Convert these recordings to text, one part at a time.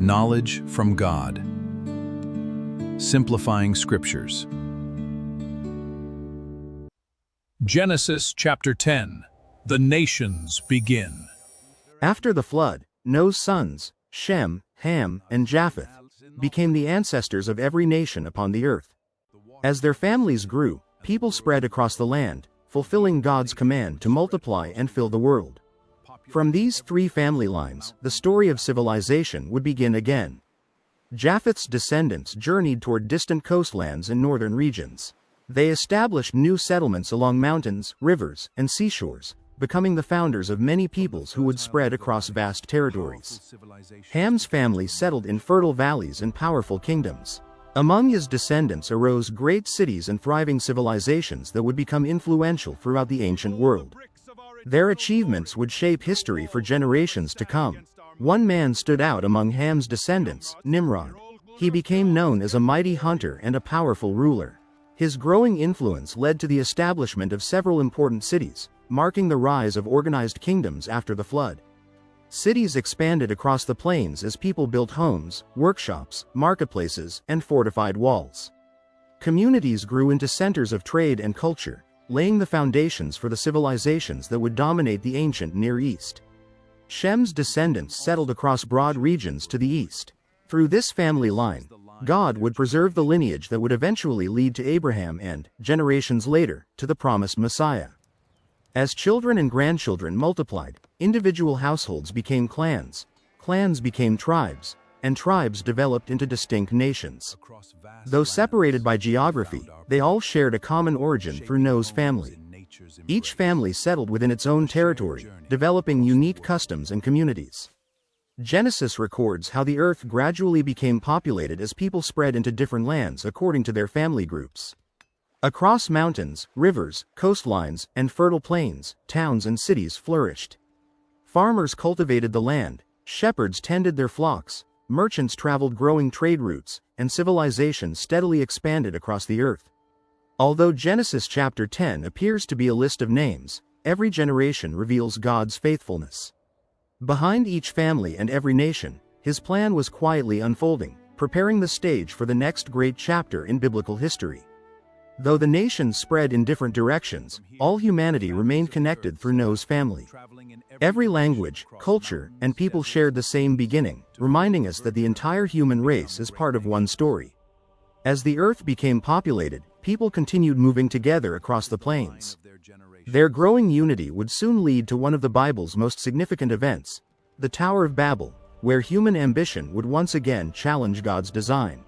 Knowledge from God. Simplifying Scriptures. Genesis chapter 10. The nations begin. After the flood, Noah's sons, Shem, Ham, and Japheth, became the ancestors of every nation upon the earth. As their families grew, people spread across the land, fulfilling God's command to multiply and fill the world. From these three family lines, the story of civilization would begin again. Japheth's descendants journeyed toward distant coastlands and northern regions. They established new settlements along mountains, rivers, and seashores, becoming the founders of many peoples who would spread across vast territories. Ham's family settled in fertile valleys and powerful kingdoms. Among his descendants arose great cities and thriving civilizations that would become influential throughout the ancient world. Their achievements would shape history for generations to come. One man stood out among Ham's descendants, Nimrod. He became known as a mighty hunter and a powerful ruler. His growing influence led to the establishment of several important cities, marking the rise of organized kingdoms after the flood. Cities expanded across the plains as people built homes, workshops, marketplaces, and fortified walls. Communities grew into centers of trade and culture, laying the foundations for the civilizations that would dominate the ancient Near East. Shem's descendants settled across broad regions to the east. Through this family line, God would preserve the lineage that would eventually lead to Abraham and, generations later, to the promised Messiah. As children and grandchildren multiplied, individual households became clans, clans became tribes, and tribes developed into distinct nations. Though separated by geography, they all shared a common origin through Noah's family. Each family settled within its own territory, developing unique customs and communities. Genesis records how the earth gradually became populated as people spread into different lands according to their family groups. Across mountains, rivers, coastlines, and fertile plains, towns and cities flourished. Farmers cultivated the land, shepherds tended their flocks, merchants traveled growing trade routes, and civilization steadily expanded across the earth. Although Genesis chapter 10 appears to be a list of names, every generation reveals God's faithfulness. Behind each family and every nation, His plan was quietly unfolding, preparing the stage for the next great chapter in biblical history. Though the nations spread in different directions, all humanity remained connected through Noah's family. Every language, culture, and people shared the same beginning, reminding us that the entire human race is part of one story. As the earth became populated, people continued moving together across the plains. Their growing unity would soon lead to one of the Bible's most significant events, the Tower of Babel, where human ambition would once again challenge God's design.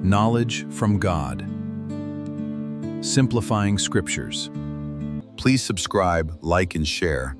Knowledge from God. Simplifying Scriptures. Please subscribe, like, and share.